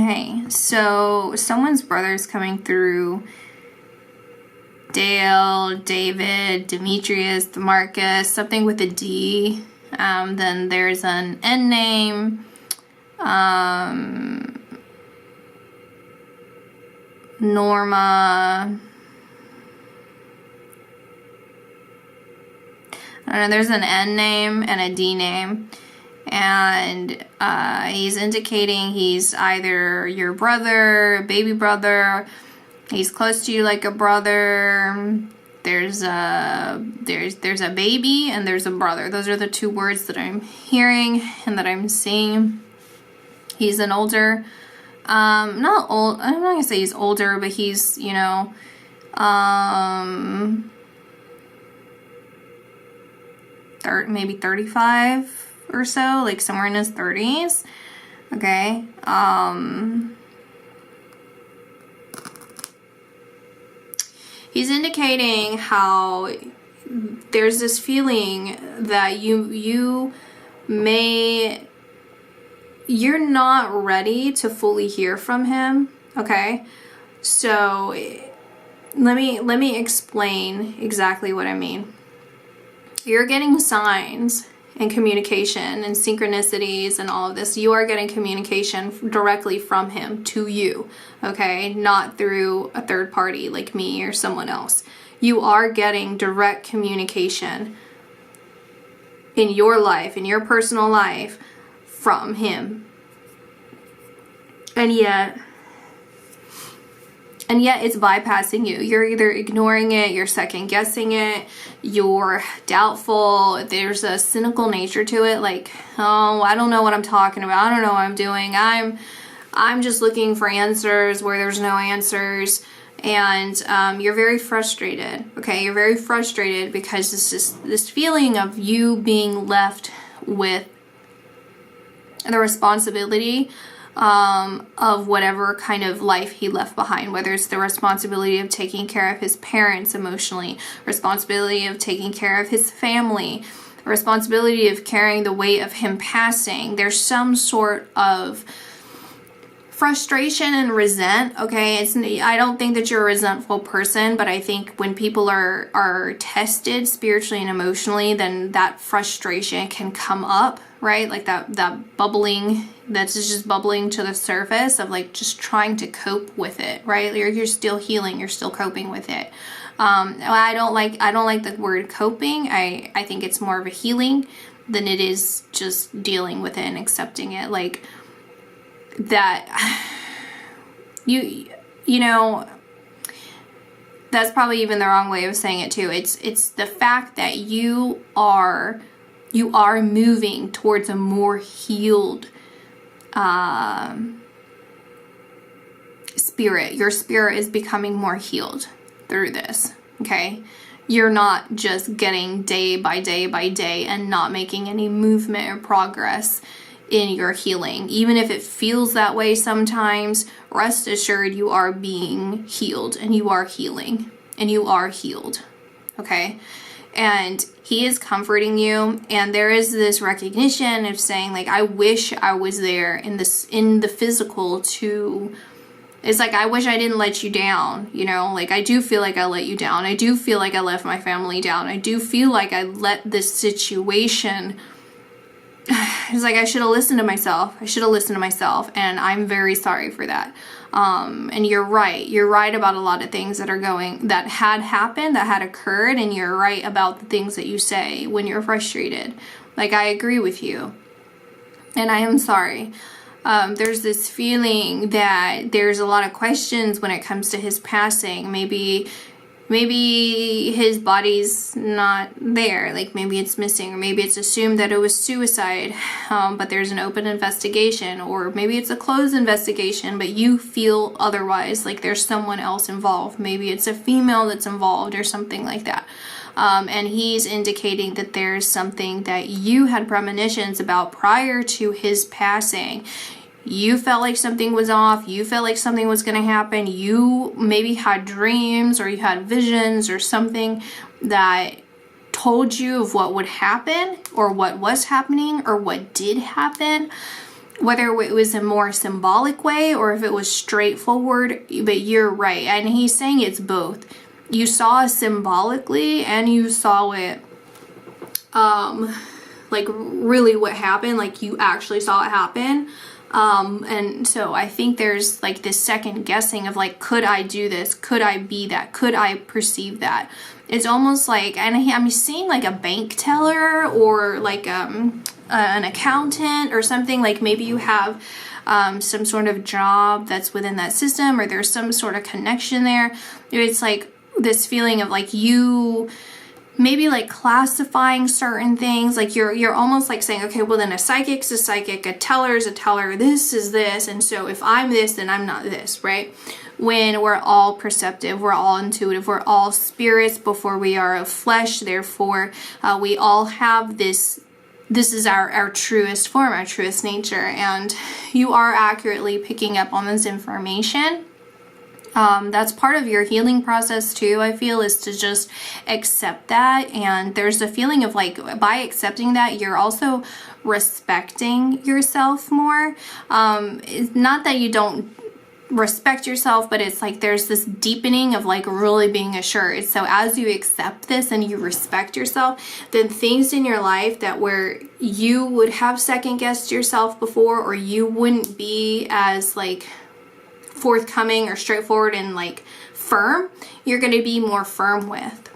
Okay, so someone's brother's coming through. Dale, David, Demetrius, Demarcus, something with a D. Then there's an N name. Norma. I don't know, there's an N name and a D name. And he's indicating he's either your brother, baby brother, he's close to you like a brother. There's a baby and there's a brother. Those are the two words that I'm hearing and that I'm seeing. He's an older, not old, I'm not gonna say he's older, but he's, you know, maybe 35 or so, like somewhere in his 30s. Okay. He's indicating how there's this feeling that you're not ready to fully hear from him. Okay. So let me explain exactly what I mean. You're getting signs and communication and synchronicities and all of this. You are getting communication directly from him to you, okay? Not through a third party like me or someone else. You are getting direct communication in your life, in your personal life, from him. And yet it's bypassing you. You're either ignoring it, you're second guessing it, you're doubtful. There's a cynical nature to it, like, oh, I don't know what I'm talking about. I don't know what I'm doing. I'm just looking for answers where there's no answers. And you're very frustrated. Okay, you're very frustrated because this feeling of you being left with the responsibility of whatever kind of life he left behind, whether it's the responsibility of taking care of his parents emotionally, responsibility of taking care of his family, responsibility of carrying the weight of him passing. There's some sort of frustration and resent. Okay, I don't think that you're a resentful person, but I think when people are tested spiritually and emotionally, then that frustration can come up, right? Like that bubbling, that's just bubbling to the surface of like just trying to cope with it, right? You're still healing, you're still coping with it. I don't like the word coping. I think it's more of a healing than it is just dealing with it and accepting it. Like that, you know, that's probably even the wrong way of saying it too. It's the fact that you are moving towards a more healed spirit. Your spirit is becoming more healed through this. Okay, you're not just getting day by day by day and not making any movement or progress in your healing. Even if it feels that way sometimes, rest assured you are being healed and you are healing and you are healed. Okay? And he is comforting you, and there is this recognition of saying, like, I wish I was there in the physical to, it's like, I wish I didn't let you down, you know, like, I do feel like I let you down. I do feel like I left my family down. I do feel like I let this situation, it's like I should have listened to myself. And I'm very sorry for that. And you're right about a lot of things that had happened, that had occurred, and you're right about the things that you say when you're frustrated. Like, I agree with you, and I am sorry. There's this feeling that there's a lot of questions when it comes to his passing. Maybe his body's not there, like maybe it's missing, or maybe it's assumed that it was suicide, but there's an open investigation, or maybe it's a closed investigation, but you feel otherwise, like there's someone else involved. Maybe it's a female that's involved or something like that. And he's indicating that there's something that you had premonitions about prior to his passing. You felt like something was off. You felt like something was going to happen. You maybe had dreams, or you had visions or something that told you of what would happen, or what was happening, or what did happen. whether it was a more symbolic way or if it was straightforward, but you're right. And he's saying it's both. You saw it symbolically and you saw it, like really what happened, like you actually saw it happen. And so I think there's like this second guessing of like, could I do this? Could I be that? Could I perceive that? It's almost like, and I'm seeing like a bank teller or like an accountant or something. Like maybe you have some sort of job that's within that system, or there's some sort of connection there. It's like this feeling of like you maybe like classifying certain things, like you're almost like saying, okay, well then a psychic's a psychic, a teller's a teller, this is this, and so if I'm this, then I'm not this, right? When we're all perceptive, we're all intuitive, we're all spirits before we are of flesh, therefore we all have this is our truest form, our truest nature, and you are accurately picking up on this information. That's part of your healing process too, I feel, is to just accept that. And there's a feeling of like, by accepting that, you're also respecting yourself more. It's not that you don't respect yourself, but it's like there's this deepening of like really being assured. So as you accept this and you respect yourself, then things in your life that where you would have second guessed yourself before, or you wouldn't be as like forthcoming or straightforward and like firm, you're going to be more firm with.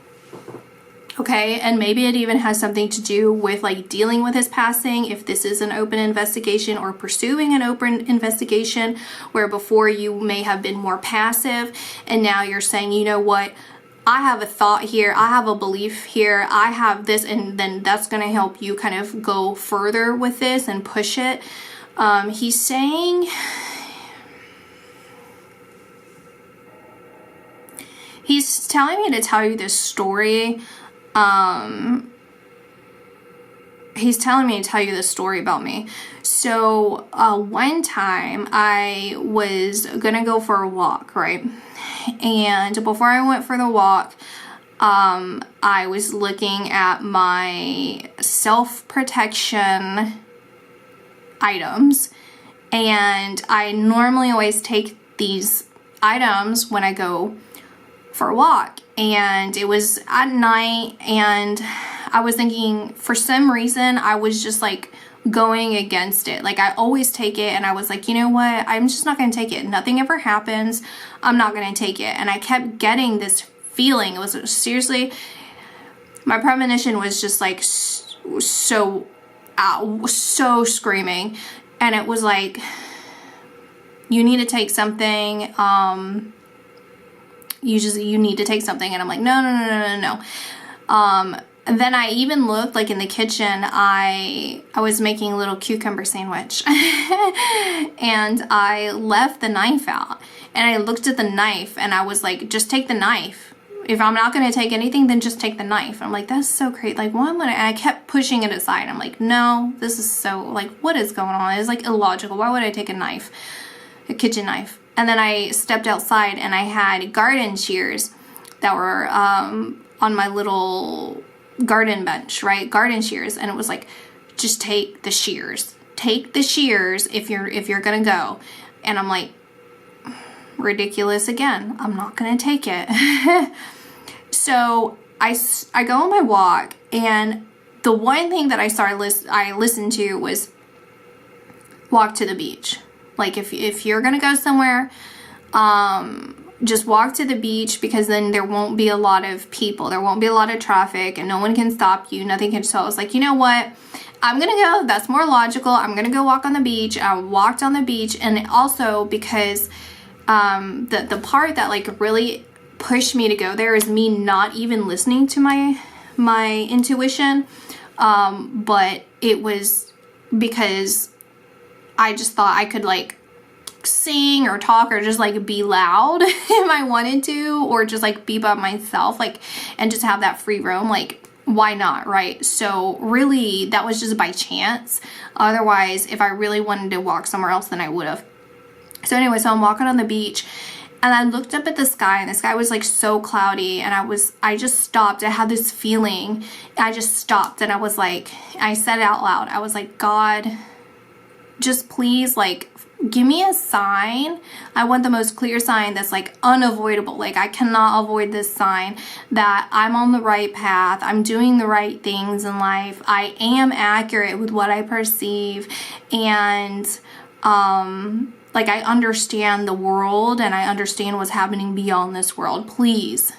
Okay, and maybe it even has something to do with like dealing with his passing, if this is an open investigation, or pursuing an open investigation where before you may have been more passive and now you're saying, you know what, I have a thought here, I have a belief here, I have this, and then that's going to help you kind of go further with this and push it. He's saying, he's telling me to tell you this story. He's telling me to tell you this story about me. So, one time I was gonna go for a walk, right? And before I went for the walk, I was looking at my self-protection items. And I normally always take these items when I go for a walk, and it was at night, and I was thinking, for some reason I was just like going against it. Like I always take it, and I was like, you know what, I'm just not going to take it. Nothing ever happens, I'm not going to take it. And I kept getting this feeling. It was seriously, my premonition was just like so screaming, and it was like, you need to take something, you need to take something. And I'm like, no. And then I even looked, like in the kitchen, I was making a little cucumber sandwich and I left the knife out, and I looked at the knife and I was like, just take the knife. If I'm not going to take anything, then just take the knife. I'm like, that's so great. Like, and I kept pushing it aside. I'm like, no, this is so, like, what is going on? It's like illogical. Why would I take a knife, a kitchen knife? And then I stepped outside and I had garden shears that were on my little garden bench, right? Garden shears. And it was like, just take the shears. Take the shears if you're gonna go. And I'm like, ridiculous again. I'm not gonna take it. So I go on my walk, and the one thing that I listened to was walk to the beach. Like if you're gonna go somewhere, just walk to the beach, because then there won't be a lot of people, there won't be a lot of traffic, and no one can stop you, nothing can. So I was like, you know what, I'm gonna go, that's more logical, I'm gonna go walk on the beach. I walked on the beach, and also because the part that like really pushed me to go there is me not even listening to my intuition, but it was because I just thought I could like sing or talk or just like be loud if I wanted to, or just like be by myself, like, and just have that free roam. Like, why not, right? So really that was just by chance. Otherwise, if I really wanted to walk somewhere else, then I would have. So anyway, so I'm walking on the beach, and I looked up at the sky, and the sky was like so cloudy, and I just stopped. I had this feeling. I just stopped, and I was like, I said it out loud. I was like, God, just please, like, give me a sign. I want the most clear sign that's like unavoidable. Like, I cannot avoid this sign that I'm on the right path. I'm doing the right things in life. I am accurate with what I perceive. And, like, I understand the world and I understand what's happening beyond this world. Please.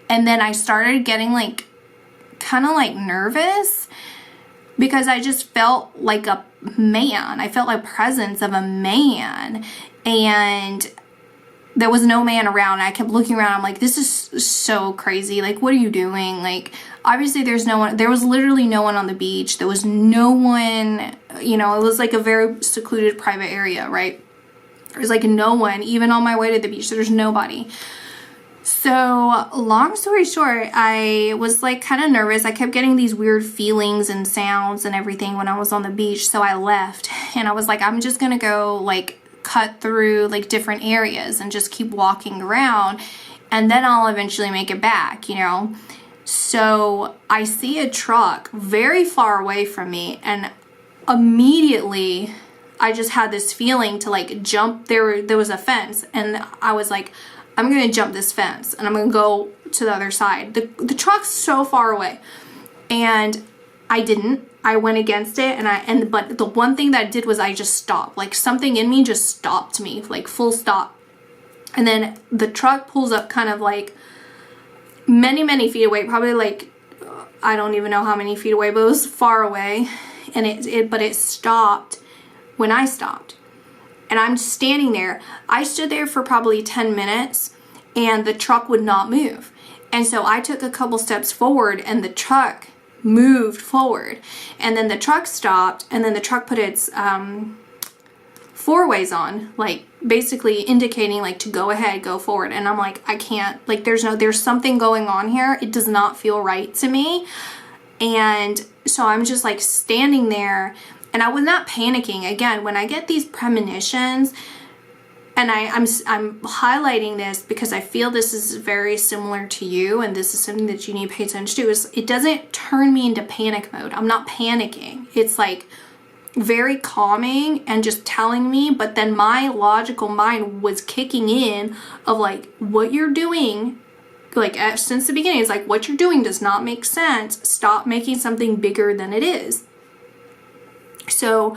And then I started getting, like, kind of like nervous because I just felt like a man. I felt like presence of a man, and there was no man around. I kept looking around. I'm like, this is so crazy. Like, what are you doing? Like, obviously there's no one. There was literally no one on the beach. There was no one, you know, it was like a very secluded private area, right? There's like no one, even on my way to the beach. There's nobody. So long story short, I was like kind of nervous. I kept getting these weird feelings and sounds and everything when I was on the beach. So I left, and I was like, I'm just gonna go like cut through like different areas and just keep walking around, and then I'll eventually make it back, you know? So I see a truck very far away from me, and immediately I just had this feeling to like jump. There was a fence, and I was like, I'm gonna jump this fence and I'm gonna go to the other side. The truck's so far away, and I didn't. I went against it, but the one thing that I did was I just stopped. Like, something in me just stopped me, like full stop. And then the truck pulls up kind of like many feet away, probably like, I don't even know how many feet away, but it was far away. And it stopped when I stopped. And I'm standing there. I stood there for probably 10 minutes, and the truck would not move. And so I took a couple steps forward, and the truck moved forward. And then the truck stopped, and then the truck put its four ways on, like basically indicating like to go ahead, go forward. And I'm like, I can't, like, there's something going on here. It does not feel right to me. And so I'm just like standing there. And I was not panicking. Again, when I get these premonitions, and I'm highlighting this because I feel this is very similar to you, and this is something that you need to pay attention to, is it doesn't turn me into panic mode. I'm not panicking. It's like very calming and just telling me, but then my logical mind was kicking in of like, what you're doing, like since the beginning, is like, what you're doing does not make sense. Stop making something bigger than it is. So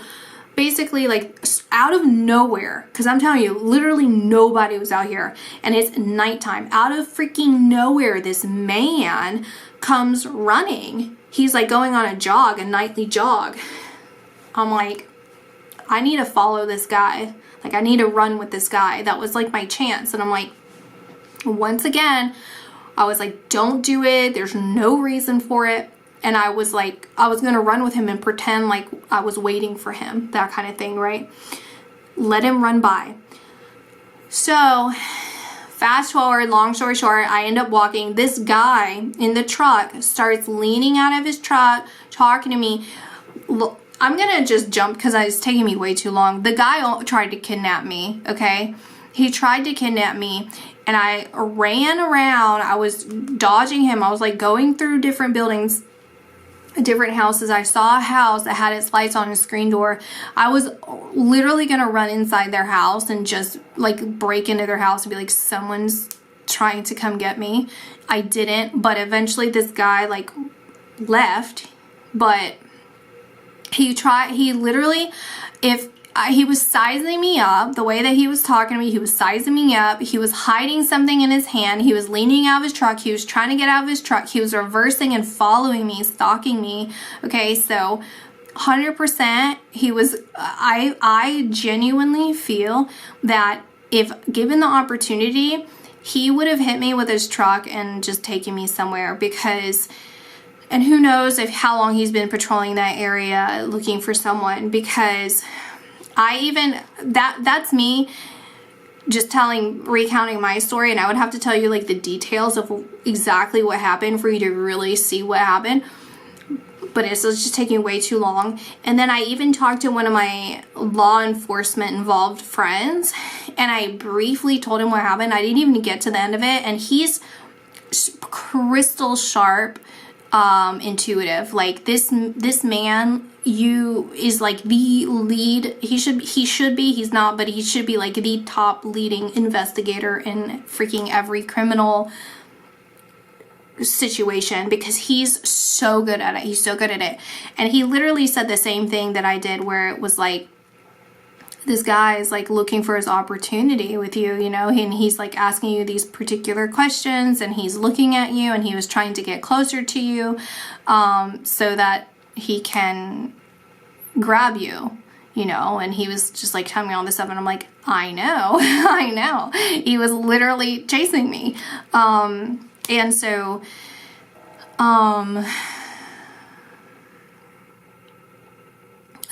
basically, like, out of nowhere, because I'm telling you, literally nobody was out here, and it's nighttime. Out of freaking nowhere, this man comes running. He's like going on a jog, a nightly jog. I'm like, I need to follow this guy. Like, I need to run with this guy. That was like my chance. And I'm like, once again, I was like, don't do it. There's no reason for it. And I was like, I was going to run with him and pretend like I was waiting for him, that kind of thing, right? Let him run by. So fast forward, long story short, I end up walking. This guy in the truck starts leaning out of his truck, talking to me. Look, I'm going to just jump because it's taking me way too long. The guy tried to kidnap me, okay? He tried to kidnap me, and I ran around. I was dodging him. I was like going through different buildings, different houses. I saw a house that had its lights on, a screen door. I was literally gonna run inside their house and just like break into their house and be like, someone's trying to come get me. I didn't, but eventually this guy like left. But he literally, he was sizing me up. The way that he was talking to me, he was sizing me up. He was hiding something in his hand. He was leaning out of his truck. He was trying to get out of his truck. He was reversing and following me, stalking me. Okay, so 100% he was, I genuinely feel that if given the opportunity, he would have hit me with his truck and just taken me somewhere, because, and who knows how long he's been patrolling that area looking for someone, because that's me just recounting my story, and I would have to tell you like the details of exactly what happened for you to really see what happened, but it's just taking way too long. And then I even talked to one of my law enforcement involved friends, and I briefly told him what happened. I didn't even get to the end of it, and he's crystal sharp intuitive. Like this man, you is like the lead. He should be, he's not, but he should be like the top leading investigator in freaking every criminal situation, because he's so good at it. He's so good at it. And he literally said the same thing that I did, where it was like, this guy is like looking for his opportunity with you, you know, and he's like asking you these particular questions, and he's looking at you, and he was trying to get closer to you, so that he can grab you, you know. And he was just like telling me all this stuff, and I'm like, I know, I know. He was literally chasing me. And so,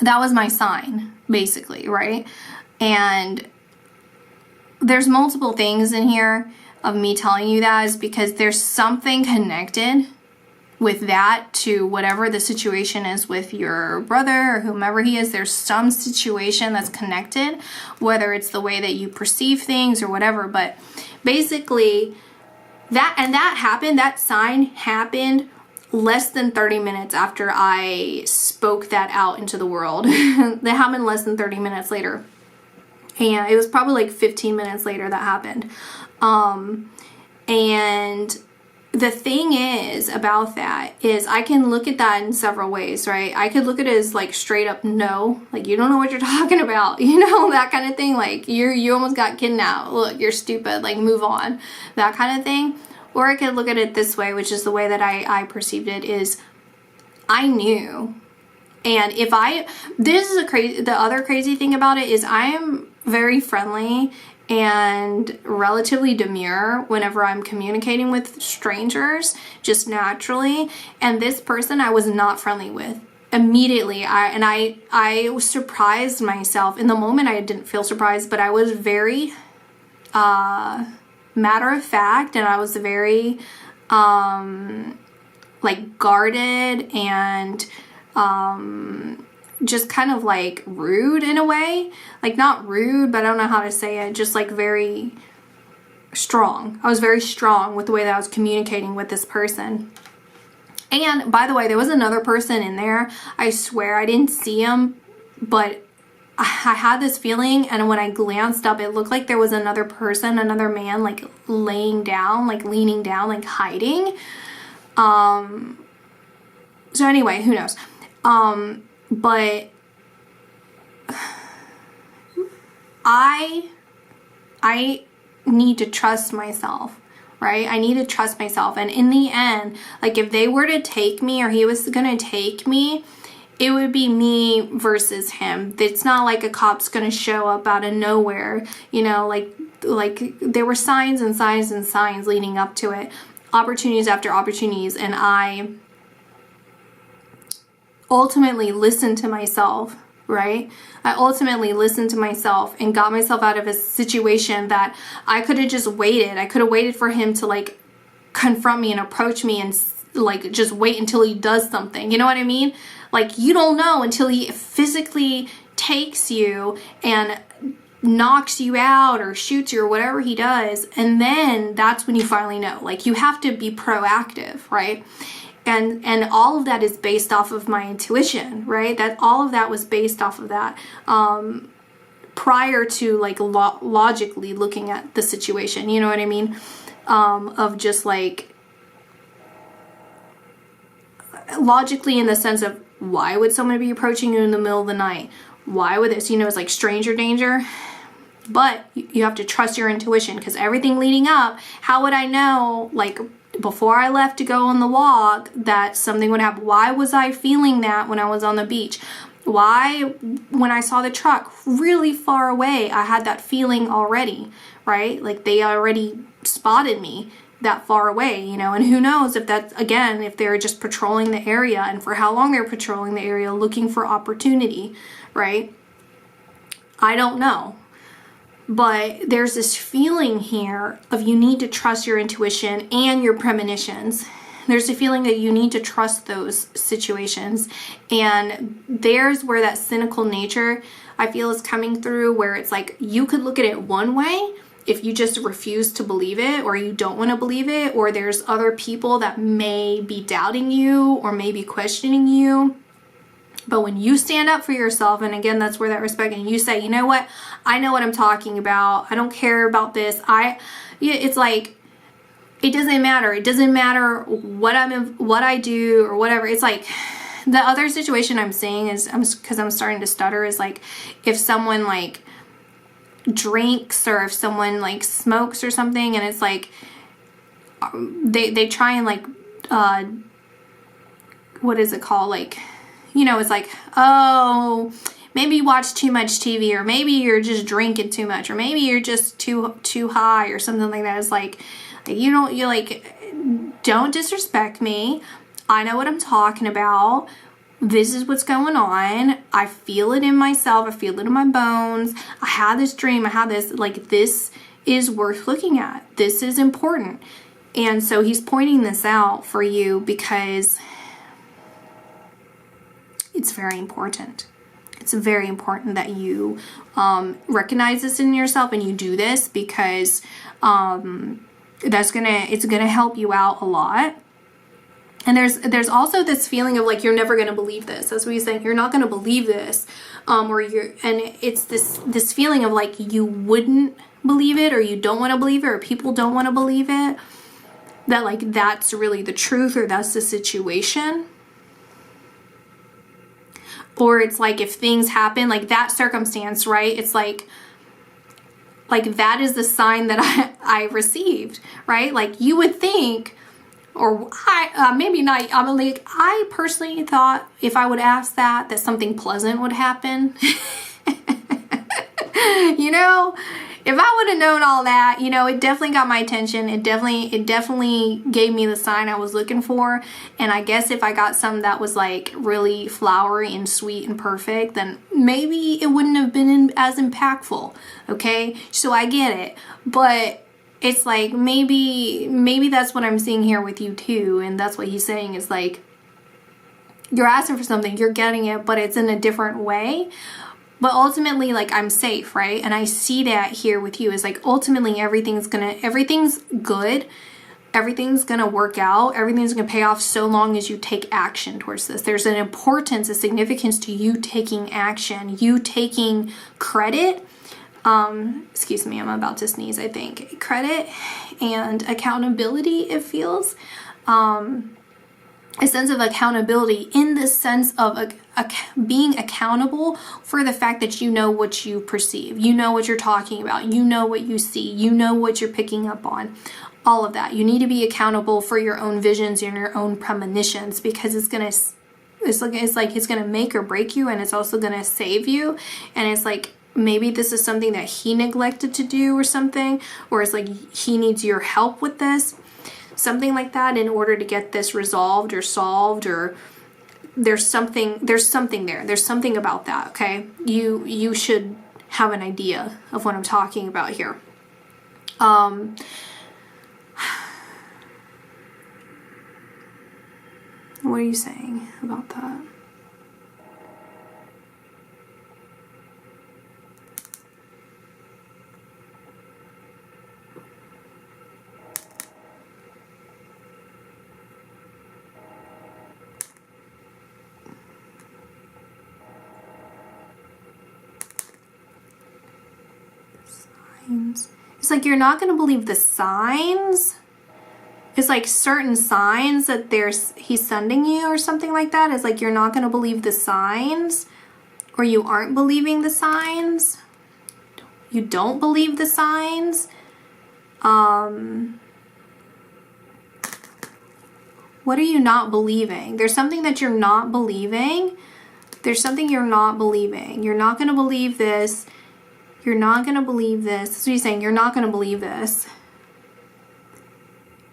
that was my sign, basically, right? And there's multiple things in here of me telling you that, is because there's something connected with that to whatever the situation is with your brother or whomever he is. There's some situation that's connected, whether it's the way that you perceive things or whatever. But basically, that sign happened less than 30 minutes after I spoke that out into the world. That happened less than 30 minutes later. And it was probably like 15 minutes later that happened. And the thing is about that is I can look at that in several ways, right? I could look at it as like straight up no, like you don't know what you're talking about, you know, that kind of thing. Like you almost got kidnapped. Look, you're stupid. Like move on, that kind of thing. Or I could look at it this way, which is the way that I perceived it, is I knew. And the other crazy thing about it is I am very friendly and relatively demure whenever I'm communicating with strangers, just naturally. And this person I was not friendly with immediately. I was surprised myself. In the moment I didn't feel surprised, but I was very matter of fact, and I was very like guarded and just kind of like rude in a way. Like not rude, but I don't know how to say it, just like very strong. I was very strong with the way that I was communicating with this person. And by the way, there was another person in there. I swear I didn't see him, but I had this feeling, and when I glanced up, it looked like there was another person, another man, like laying down, like leaning down, like hiding. So anyway, who knows? But I need to trust myself, right? I need to trust myself. And in the end, like if they were to take me, or he was gonna take me, it would be me versus him. It's not like a cop's gonna show up out of nowhere, you know, like there were signs and signs and signs leading up to it, opportunities after opportunities, and I ultimately listened to myself, right? I ultimately listened to myself and got myself out of a situation that I could have just waited. I could have waited for him to like confront me and approach me and like just wait until he does something. You know what I mean? Like you don't know until he physically takes you and knocks you out or shoots you or whatever he does. And then that's when you finally know. Like you have to be proactive, right? And all of that is based off of my intuition, right? That all of that was based off of that prior to like logically looking at the situation. You know what I mean? Of just like logically in the sense of why would someone be approaching you in the middle of the night? Why would this? You know, it's like stranger danger. But you have to trust your intuition, because everything leading up, how would I know, like before I left to go on the walk, that something would happen? Why was I feeling that when I was on the beach? Why, when I saw the truck really far away, I had that feeling already, right? Like they already spotted me that far away, you know, and who knows if that's, again, if they're just patrolling the area and for how long they're patrolling the area looking for opportunity, right? I don't know. But there's this feeling here of you need to trust your intuition and your premonitions. There's a feeling that you need to trust those situations. And there's where that cynical nature, I feel, is coming through, where it's like you could look at it one way if you just refuse to believe it, or you don't want to believe it, or there's other people that may be doubting you or maybe questioning you. But when you stand up for yourself, and again, that's where that respect, and you say, you know what, I know what I'm talking about. I don't care about this. It's like, it doesn't matter. It doesn't matter what I do or whatever. It's like, the other situation I'm seeing is, because I'm starting to stutter, is like, if someone like drinks, or if someone like smokes or something, and it's like, they try and like, what is it called? Like, you know, it's like, oh, maybe you watch too much TV, or maybe you're just drinking too much, or maybe you're just too high, or something like that. It's like, don't disrespect me. I know what I'm talking about. This is what's going on. I feel it in myself. I feel it in my bones. I had this dream. I had this, like, this is worth looking at. This is important. And so he's pointing this out for you because it's very important. It's very important that you recognize this in yourself and you do this, because it's gonna help you out a lot. And there's also this feeling of like, you're never gonna believe this. That's what he's saying. You're not gonna believe this, and it's this feeling of like, you wouldn't believe it, or you don't want to believe it, or people don't want to believe it. That like, that's really the truth, or that's the situation. Or it's like, if things happen, like that circumstance, right? It's like that is the sign that I received, right? Like, you would think, or maybe not. I mean, like, I personally thought if I would ask that something pleasant would happen. You know, if I would have known all that, you know, it definitely got my attention. It definitely gave me the sign I was looking for. And I guess if I got something that was like really flowery and sweet and perfect, then maybe it wouldn't have been as impactful. Okay, so I get it, but it's like, maybe that's what I'm seeing here with you too. And that's what he's saying is like, you're asking for something, you're getting it, but it's in a different way. But ultimately, like, I'm safe, right? And I see that here with you is like, ultimately everything's good. Everything's gonna work out. Everything's gonna pay off so long as you take action towards this. There's an importance, a significance to you taking action, you taking credit. Excuse me, I'm about to sneeze, I think. Credit and accountability, it feels. A sense of accountability in the sense of being accountable for the fact that you know what you perceive, you know what you're talking about, you know what you see, you know what you're picking up on, all of that. You need to be accountable for your own visions and your own premonitions, because it's gonna make or break you, and it's also gonna save you. And it's like, maybe this is something that he neglected to do or something, or it's like he needs your help with this. Something like that, in order to get this resolved or solved, or there's something there. There's something about that, okay? You should have an idea of what I'm talking about here. What are you saying about that? It's like, you're not going to believe the signs. It's like certain signs that he's sending you or something like that. It's like, you're not going to believe the signs, or you aren't believing the signs. You don't believe the signs. What are you not believing? There's something that you're not believing. There's something you're not believing. You're not going to believe this. You're not going to believe this. That's what he's saying. You're not going to believe this.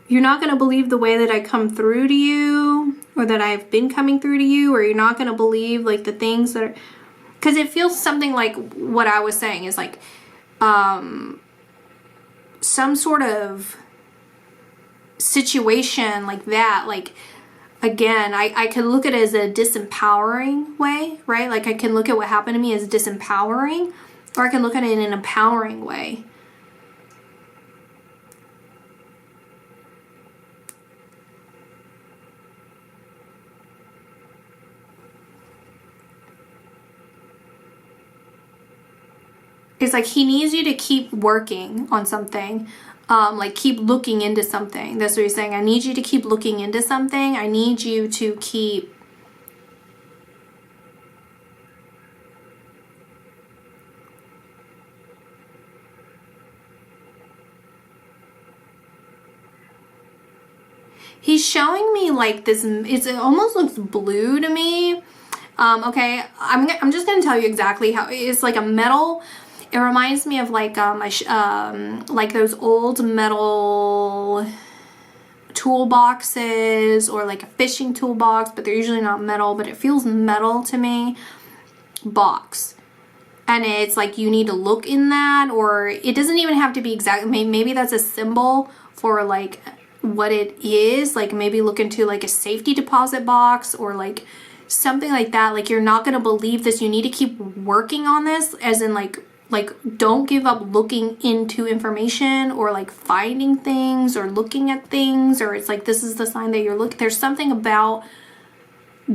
You're not going to believe the way that I come through to you, or that I've been coming through to you, or you're not going to believe like the things that are, because it feels something like what I was saying is like some sort of situation like that. Like, again, I could look at it as a disempowering way, right? Like, I can look at what happened to me as disempowering, or I can look at it in an empowering way. It's like he needs you to keep working on something. Like keep looking into something. That's what he's saying. I need you to keep looking into something. I need you to keep he's showing me like this, it almost looks blue to me. Okay, I'm just gonna tell you exactly how it's like a metal. It reminds me of like like those old metal toolboxes, or like a fishing toolbox, but they're usually not metal, but it feels metal to me. Box. And it's like you need to look in that, or it doesn't even have to be exactly, maybe that's a symbol for like what it is. Like maybe look into like a safety deposit box or like something like that. Like you're not gonna believe this. You need to keep working on this, as in like don't give up looking into information or like finding things or looking at things, or it's like this is the sign that you're looking. There's something about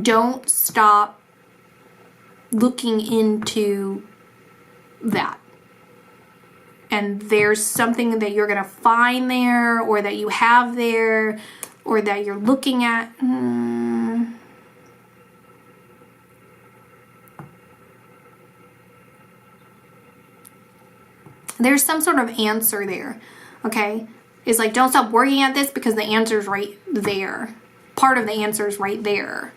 don't stop looking into that. And there's something that you're gonna find there, or that you have there, or that you're looking at. There's some sort of answer there, okay? It's like, don't stop working at this because the answer's right there. Part of the answer is right there.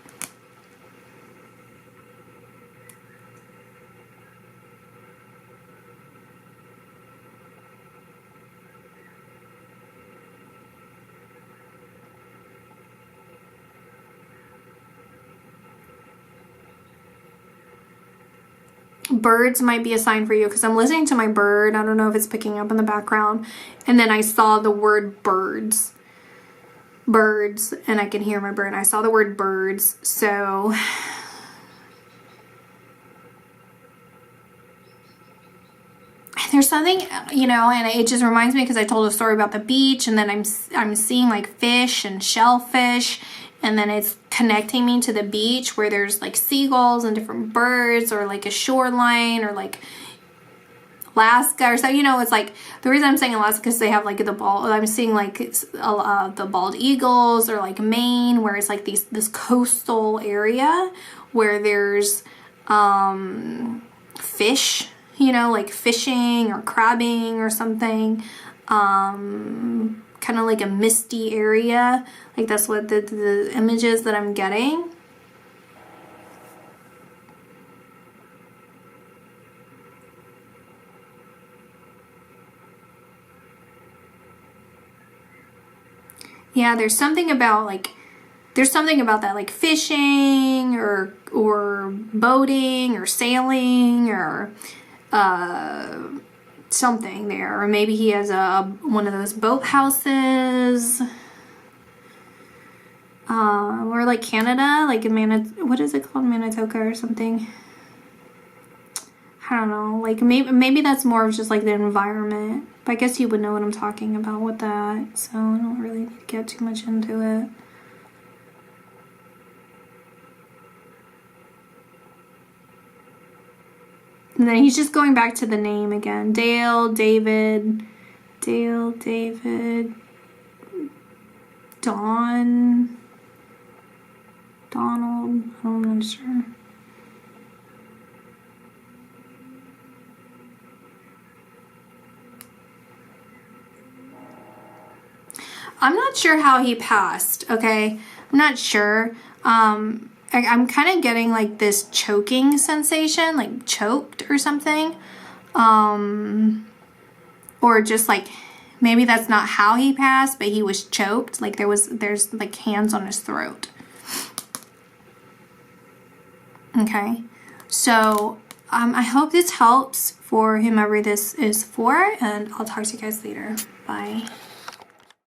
Birds might be a sign for you, because I'm listening to my bird. I don't know if it's picking up in the background. And then I saw the word birds. Birds. And I can hear my bird. I saw the word birds. So there's something, you know, and it just reminds me, because I told a story about the beach, and then I'm seeing like fish and shellfish, and then it's connecting me to the beach where there's like seagulls and different birds, or like a shoreline, or like Alaska or something. You know, it's like, the reason I'm saying Alaska is they have like the bald, I'm seeing like the bald eagles, or like Maine, where it's like this coastal area where there's fish, you know, like fishing or crabbing or something. Kind of like a misty area. Like that's what the images that I'm getting. Yeah, there's something about that, like fishing or boating or sailing or something there. Or maybe he has one of those boat houses. Or like Canada, like in what is it called? Manitoba or something. I don't know. Like maybe that's more of just like the environment. But I guess you would know what I'm talking about with that. So I don't really need to get too much into it. And then he's just going back to the name again. Dale, David, Don, Donald, I'm not sure. I'm not sure how he passed, okay? I'm not sure. I'm kind of getting like this choking sensation, like choked or something. Or just like, maybe that's not how he passed, but he was choked. Like there's like hands on his throat. Okay, so I hope this helps for whomever this is for, and I'll talk to you guys later. Bye.